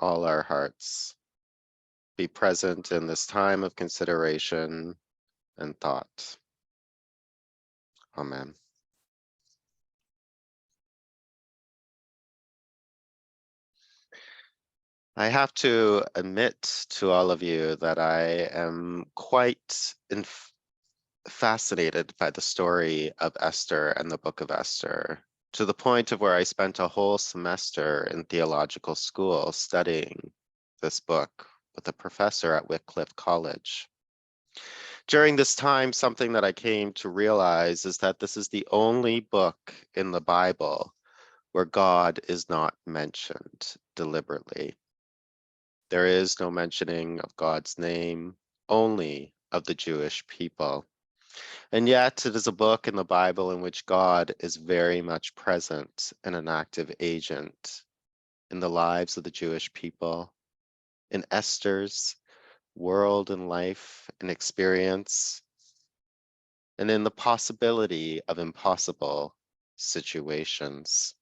all our hearts be present in this time of consideration and thought. Amen. I have to admit to all of you that I am quite fascinated by the story of Esther and the book of Esther, to the point of where I spent a whole semester in theological school studying this book with a professor at Wycliffe College. During this time, something that I came to realize is that this is the only book in the Bible where God is not mentioned deliberately. There is no mentioning of God's name, only of the Jewish people. And yet it is a book in the Bible in which God is very much present and an active agent in the lives of the Jewish people, in Esther's world and life and experience, and in the possibility of impossible situations.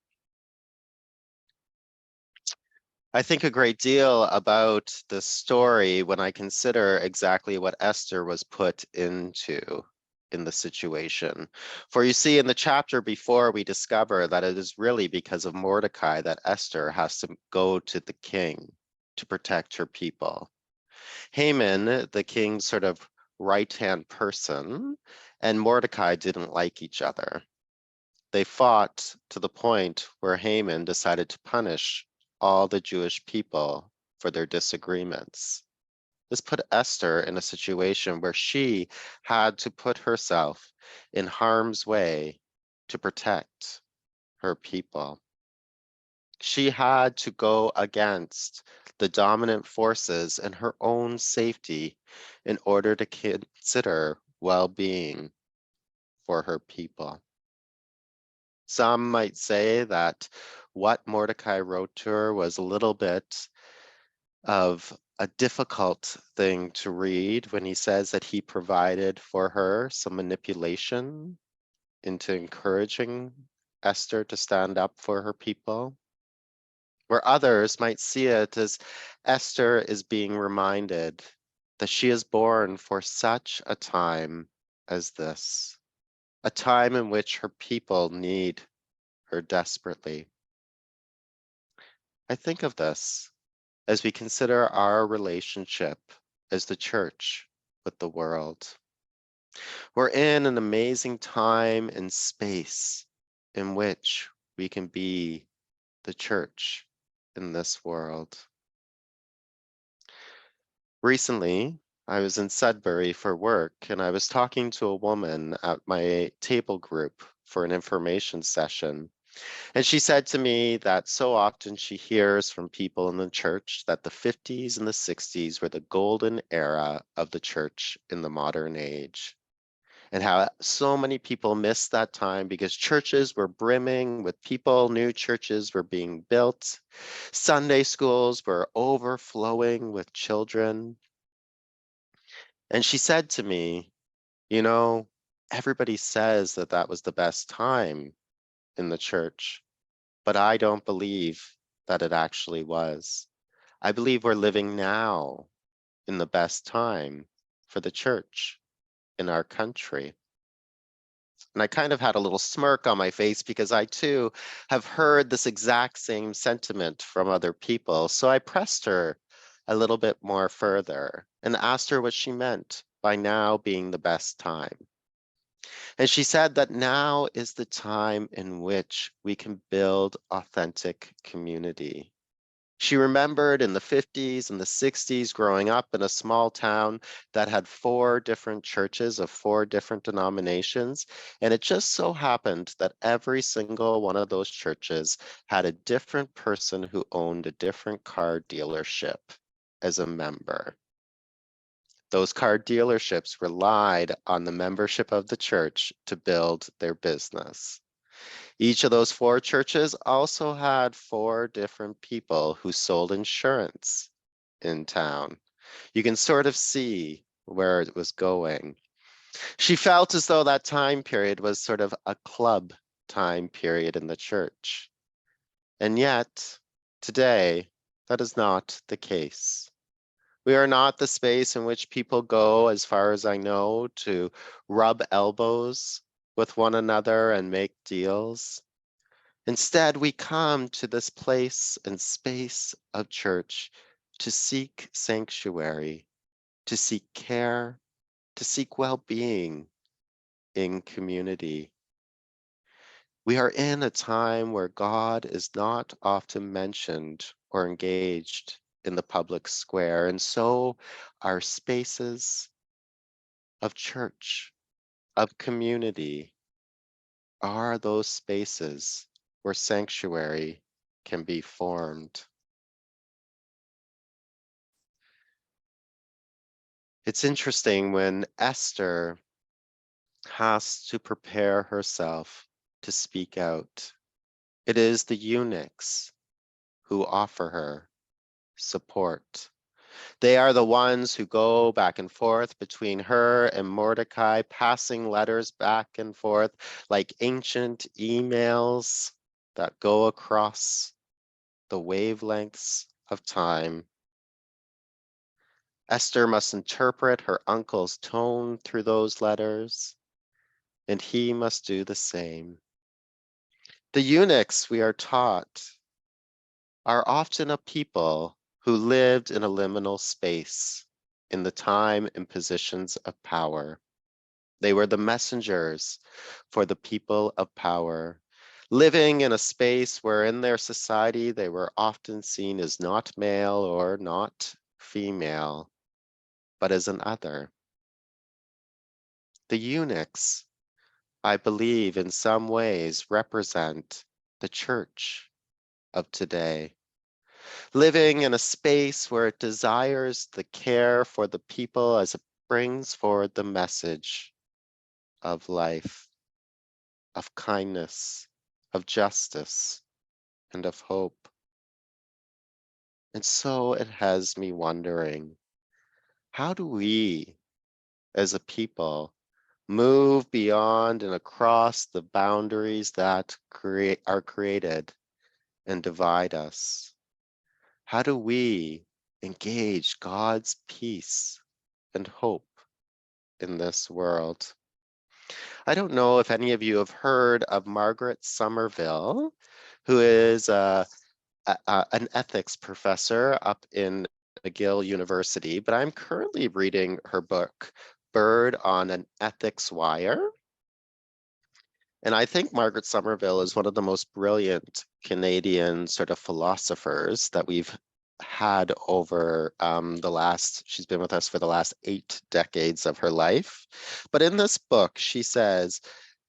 I think a great deal about this story when I consider exactly what Esther was put into in the situation. For you see, in the chapter before, we discover that it is really because of Mordecai that Esther has to go to the king to protect her people. Haman, the king's sort of right-hand person, and Mordecai didn't like each other. They fought to the point where Haman decided to punish all the Jewish people for their disagreements. This put Esther in a situation where she had to put herself in harm's way to protect her people. She had to go against the dominant forces and her own safety in order to consider well-being for her people. Some might say that what Mordecai wrote to her was a little bit of a difficult thing to read when he says that he provided for her some manipulation into encouraging Esther to stand up for her people. Where others might see it as Esther is being reminded that she is born for such a time as this, a time in which her people need her desperately. I think of this as we consider our relationship as the church with the world. We're in an amazing time and space in which we can be the church in this world. Recently, I was in Sudbury for work and I was talking to a woman at my table group for an information session. And she said to me that so often she hears from people in the church that the 50s and the 60s were the golden era of the church in the modern age, and how so many people missed that time because churches were brimming with people, new churches were being built, Sunday schools were overflowing with children. And she said to me, you know, everybody says that that was the best time in the church, but I don't believe that it actually was. I believe we're living now in the best time for the church in our country. And I kind of had a little smirk on my face because I too have heard this exact same sentiment from other people. So I pressed her a little bit more further and asked her what she meant by now being the best time. And she said that now is the time in which we can build authentic community. She remembered in the 50s and the 60s growing up in a small town that had 4 different churches of 4 different denominations. And it just so happened that every single one of those churches had a different person who owned a different car dealership as a member. Those car dealerships relied on the membership of the church to build their business. Each of those 4 churches also had 4 different people who sold insurance in town. You can sort of see where it was going. She felt as though that time period was sort of a club time period in the church. And yet, today, That is not the case. We are not the space in which people go, as far as I know, to rub elbows with one another and make deals. Instead, we come to this place and space of church to seek sanctuary, to seek care, to seek well-being in community. We are in a time where God is not often mentioned or engaged in the public square, and so our spaces of church, of community, are those spaces where sanctuary can be formed. It's interesting when Esther has to prepare herself to speak out. It is the eunuchs who offer her support. They are the ones who go back and forth between her and Mordecai, passing letters back and forth like ancient emails that go across the wavelengths of time. Esther must interpret her uncle's tone through those letters, and he must do the same. The eunuchs, we are taught, are often a people who lived in a liminal space in the time and positions of power. They were the messengers for the people of power, living in a space where in their society they were often seen as not male or not female, but as an other. The eunuchs, I believe, in some ways represent the church of today, living in a space where it desires the care for the people as it brings forward the message of life, of kindness, of justice, and of hope. And so it has me wondering, how do we as a people move beyond and across the boundaries that are created and divide us? How do we engage God's peace and hope in this world? I don't know if any of you have heard of Margaret Somerville, who is an ethics professor up in McGill University, but I'm currently reading her book, Bird on an Ethics Wire. And I think Margaret Somerville is one of the most brilliant Canadian sort of philosophers that we've had over she's been with us for the last 8 decades of her life. But in this book, she says,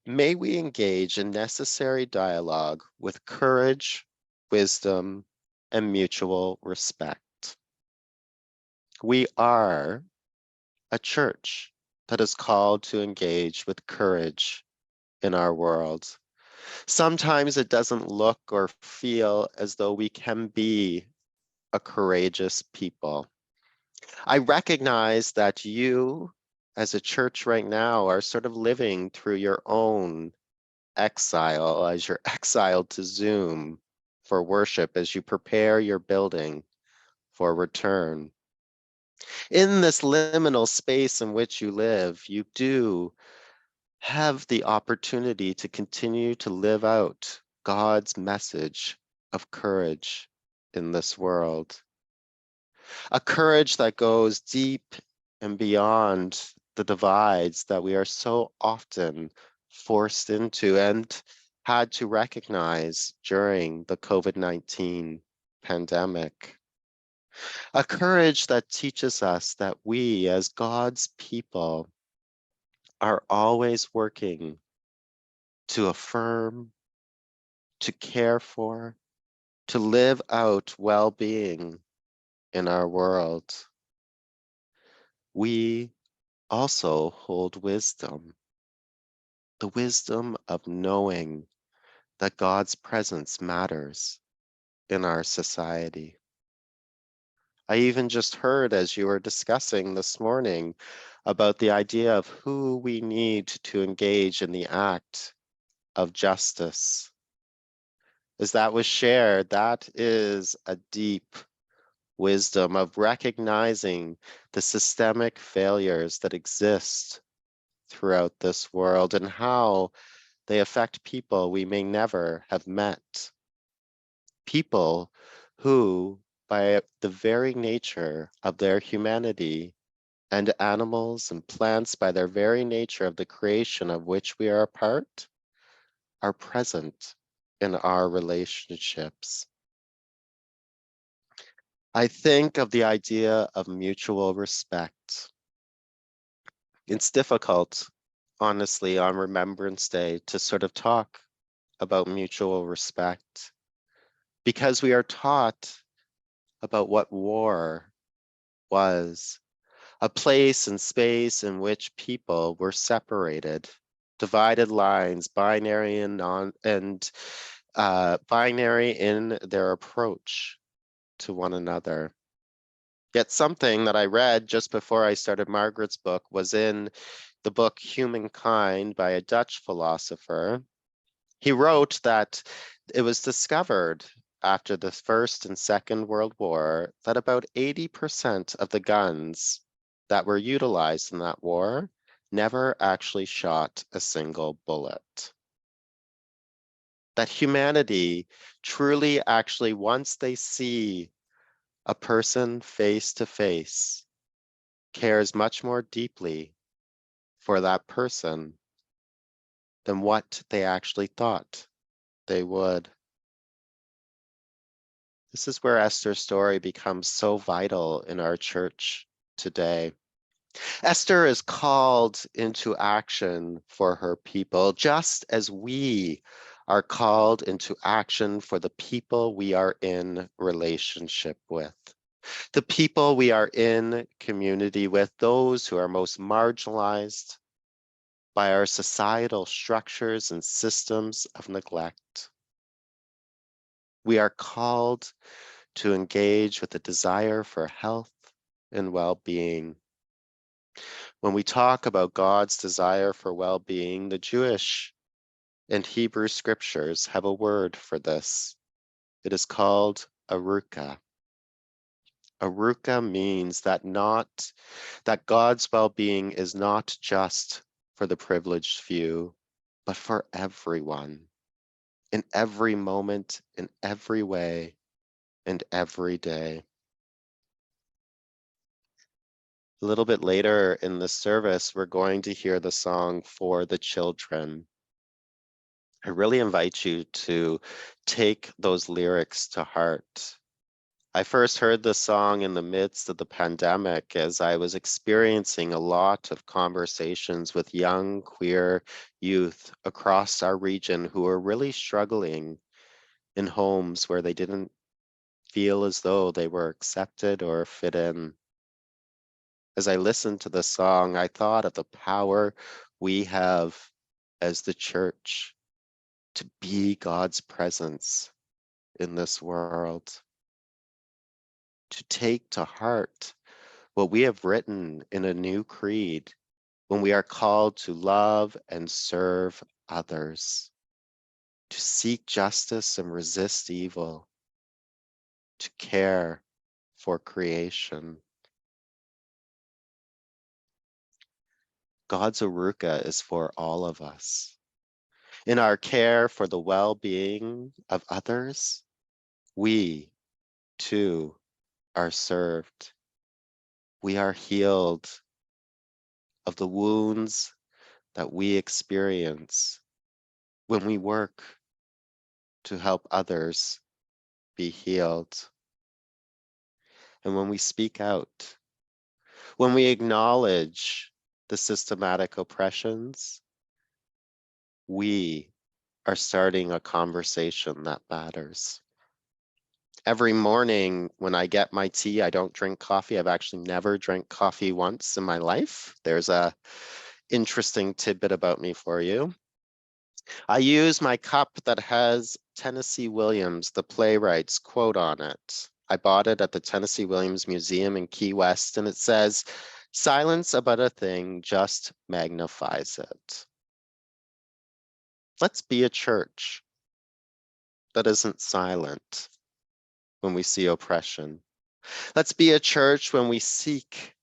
may we engage in necessary dialogue with courage, wisdom, and mutual respect. We are a church that is called to engage with courage in our world. Sometimes it doesn't look or feel as though we can be a courageous people. I recognize that you, as a church right now, are sort of living through your own exile as you're exiled to Zoom for worship, as you prepare your building for return. In this liminal space in which you live, you do have the opportunity to continue to live out God's message of courage in this world. A courage that goes deep and beyond the divides that we are so often forced into and had to recognize during the COVID-19 pandemic. A courage that teaches us that we, as God's people, are always working to affirm, to care for, to live out well-being in our world. We also hold wisdom, the wisdom of knowing that God's presence matters in our society. I even just heard as you were discussing this morning about the idea of who we need to engage in the act of justice. As that was shared, that is a deep wisdom of recognizing the systemic failures that exist throughout this world and how they affect people we may never have met. People who, by the very nature of their humanity, and animals and plants, by their very nature of the creation of which we are a part, are present in our relationships. I think of the idea of mutual respect. It's difficult, honestly, on Remembrance Day to sort of talk about mutual respect because we are taught about what war was, a place and space in which people were separated, divided lines, binary and non and binary in their approach to one another. Yet something that I read just before I started Margaret's book was in the book Humankind by a Dutch philosopher. He wrote that it was discovered after the First and Second World War that about 80% of the guns that were utilized in that war never actually shot a single bullet. That humanity truly actually, once they see a person face to face, cares much more deeply for that person than what they actually thought they would. This is where Esther's story becomes so vital in our church today. Esther is called into action for her people, just as we are called into action for the people we are in relationship with. The people we are in community with, those who are most marginalized by our societal structures and systems of neglect. We are called to engage with a desire for health and well-being. When we talk about God's desire for well-being, the Jewish and Hebrew scriptures have a word for this. It is called aruka. Aruka means that God's well-being is not just for the privileged few, but for everyone, in every moment, in every way, and every day. A little bit later in the service, we're going to hear the song For the Children. I really invite you to take those lyrics to heart. I first heard the song in the midst of the pandemic as I was experiencing a lot of conversations with young queer youth across our region who were really struggling in homes where they didn't feel as though they were accepted or fit in. As I listened to the song, I thought of the power we have as the church to be God's presence in this world, to take to heart what we have written in a new creed when we are called to love and serve others, to seek justice and resist evil, to care for creation. God's Aruka is for all of us. In our care for the well-being of others, we too are served. We are healed of the wounds that we experience when we work to help others be healed. And when we speak out, when we acknowledge the systematic oppressions, we are starting a conversation that matters. Every morning when I get my tea, I don't drink coffee. I've actually never drank coffee once in my life. There's a interesting tidbit about me for you. I use my cup that has Tennessee Williams, the playwright's quote on it. I bought it at the Tennessee Williams Museum in Key West, and it says, "Silence about a thing just magnifies it." Let's be a church that isn't silent when we see oppression. Let's be a church when we seek,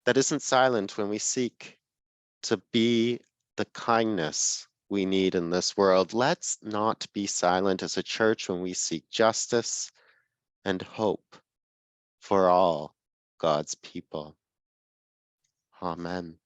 that isn't silent when we seek to be the kindness we need in this world. Let's not be silent as a church when we seek justice and hope for all God's people. Amen.